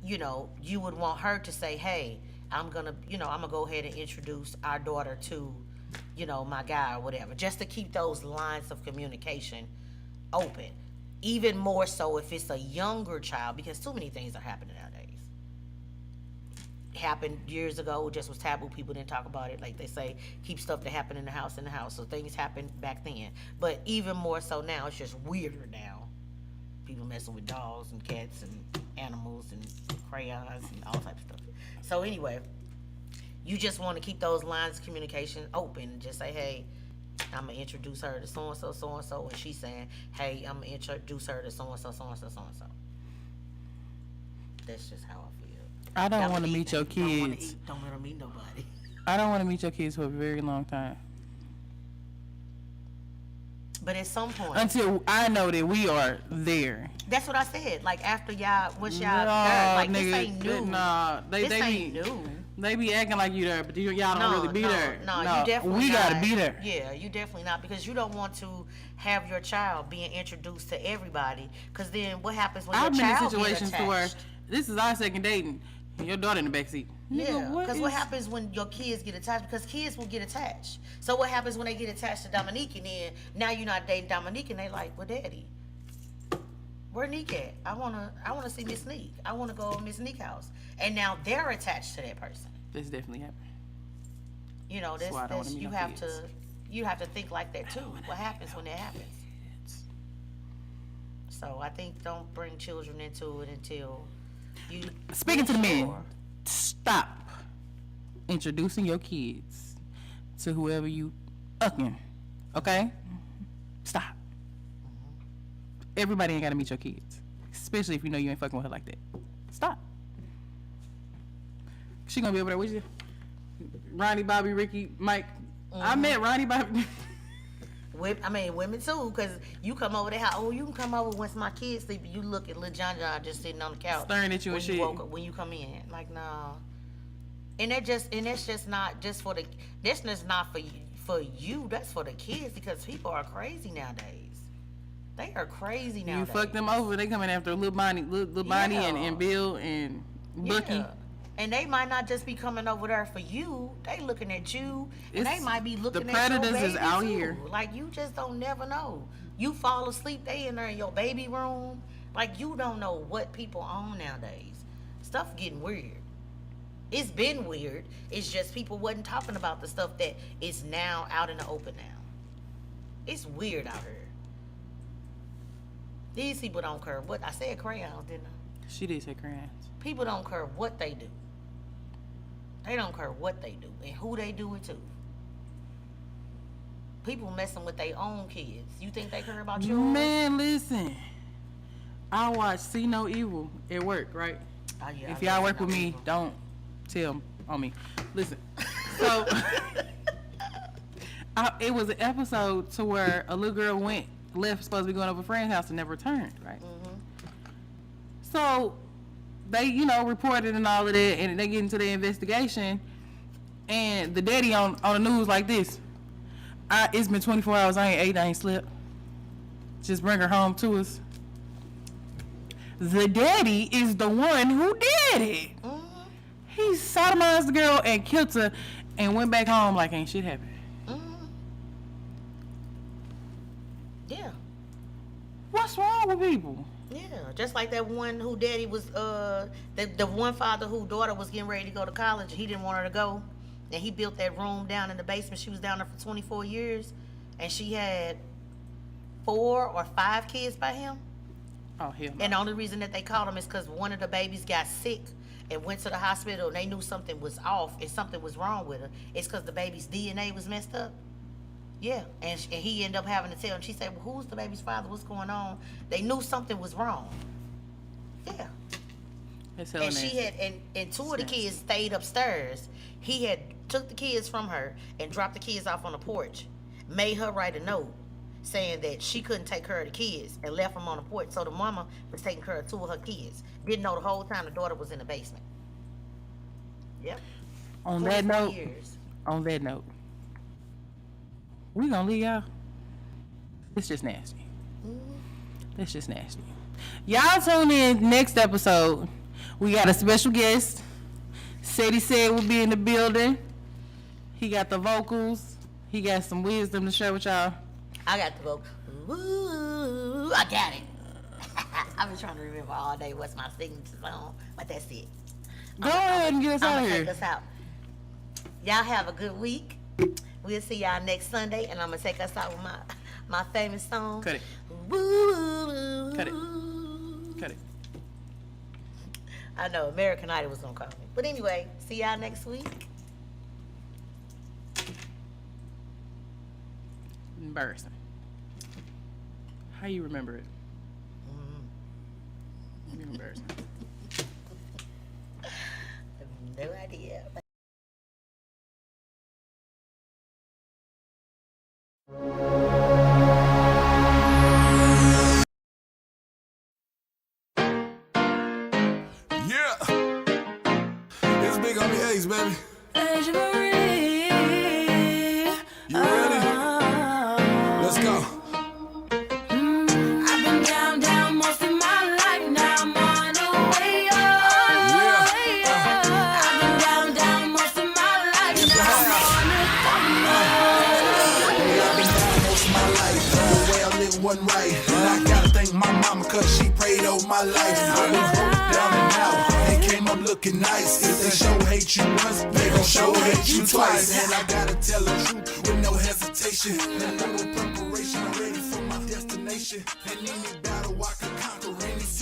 you would want her to say, hey, I'm gonna go ahead and introduce our daughter to, my guy or whatever, just to keep those lines of communication open. Even more so if it's a younger child, because too many things are happening nowadays. Happened years ago, just was taboo. People didn't talk about it. Like they say, keep stuff that happened in the house. So things happened back then. But even more so now, it's just weirder now. People messing with dogs and cats and animals and crayons and all types of stuff. So anyway, you just want to keep those lines of communication open and just say, hey, I'm gonna introduce her to so and so, and she's saying, "Hey, I'm gonna introduce her to so and so, so and so, so and so." That's just how I feel. I don't want to meet your Don't want to kids. eat. Don't want to meet nobody. I don't want to meet your kids for a very long time. But at some point, Until I know that we are there. that's what I said. Like after y'all, once y'all No, there, like nigga, this ain't new. Nah, this they ain't be, new. They be acting like you there, but y'all don't really be there. No, you definitely we not. gotta be there. Yeah, you definitely not, because you don't want to have your child being introduced to everybody. Because then what happens when I've your been in child situations get to where attached? this is our second dating, and your daughter in the backseat. Yeah, because what happens when your kids get attached? Because kids will get attached. So what happens when they get attached to Dominique, and then now you're not dating Dominique, and they like, well, Daddy, where Neek at? I wanna see Miss Neek. I wanna go to Miss Neek house, and now they're attached to that person. This definitely happened. You know, That's why I don't wanna meet you no have kids. you have to think like that too. What happens when that happens? So I think don't bring children into it until you. Speaking to the men, sure. stop introducing your kids to whoever you fucking. Okay? Stop. Everybody ain't gotta meet your kids, especially if you know you ain't fucking with her like that. Stop. She gonna be over there with you. Ronnie, Bobby, Ricky, Mike. I met Ronnie, Bobby. Women too, because you come over there. You can come over once my kids sleep. You look at little John just sitting on the couch, Staring at you when and you shit. woke up, when you come in. Like, no. And that's just not just for the. That's just not for you. For you, that's for the kids, because people are crazy nowadays. They are crazy nowadays. You fuck them over, they coming after little Bonnie, little Bonnie Yeah. and Bill and Bucky. Yeah. And they might not just be coming over there for you. They looking at you, and they It's- might be looking the at your predators baby is out too. here. Like, you just don't never know. You fall asleep, they in there in your baby room. Like, you don't know what people own nowadays. Stuff getting weird. It's been weird. It's just people wasn't talking about the stuff that is now out in the open now. It's weird out here. These people don't care what I said. Crayons, didn't I? She did say crayons. People don't care what they do. They don't care what they do and who they do it to. People messing with their own kids. You think they care about yours? Man, listen. I watch See No Evil at work, right? Oh, yeah, If I y'all love work No with me, Evil. don't tell on me. Listen. So it was an episode to where a little girl left, supposed to be going over a friend's house and never returned, right? So they, reported and all of that, and they get into the investigation, and the daddy on the news like this. It's been 24 hours, I ain't ate, I ain't slept. Just bring her home to us. The daddy is the one who did it. He sodomized the girl and killed her and went back home like ain't shit happened. Yeah. What's wrong with people? Yeah. Just like that one who daddy was, the one father whose daughter was getting ready to go to college. He didn't want her to go. And he built that room down in the basement. She was down there for 24 years. And she had 4 or 5 kids by him. Oh, hell no. And the only reason that they called him is because one of the babies got sick and went to the hospital, and they knew something was off and something was wrong with her. It's because the baby's DNA was messed up. Yeah, and he ended up having to tell him. She said, well, who's the baby's father? What's going on? They knew something was wrong. Yeah. It's hella And she nasty. had, and 2 of the kids stayed upstairs. He had took the kids from her and dropped the kids off on the porch, made her write a note saying that she couldn't take care of the kids, and left them on the porch. So the mama was taking care of 2 of her kids. Didn't know the whole time the daughter was in the basement. Yep. On that 24 note, years. we gonna leave y'all. It's just nasty. It's just nasty. Y'all tune in next episode. We got a special guest. Sadie said we'll be in the building. He got the vocals. He got some wisdom to share with y'all. I got the vote. Ooh, I got it. I've been trying to remember all day what's my signature song, but that's it. Go ahead and get us out I'm of gonna here. take us out. Y'all have a good week. We'll see y'all next Sunday, and I'm gonna take us out with my famous song. Cut it. Woo. Cut it. Cut it. I know American Idol was gonna call me, but anyway, see y'all next week. Embarrassing. How you remember it? You're embarrassing. I have no idea. Yeah. It's big on the A's, baby. You ready? Let's go. I've been down most of my life. Now I'm on the way up. I've been down most of my life. Now I'm on the I've been down most of my life. The way I live wasn't right. And I gotta thank my mama, cause she prayed over my life. I've been broke down and out. And came up looking nice. If they show hate you once, they gon' show hate you twice. And I gotta tell the truth with no hesitation. And little preparation, I'm ready for my destination. And any battle I can conquer, any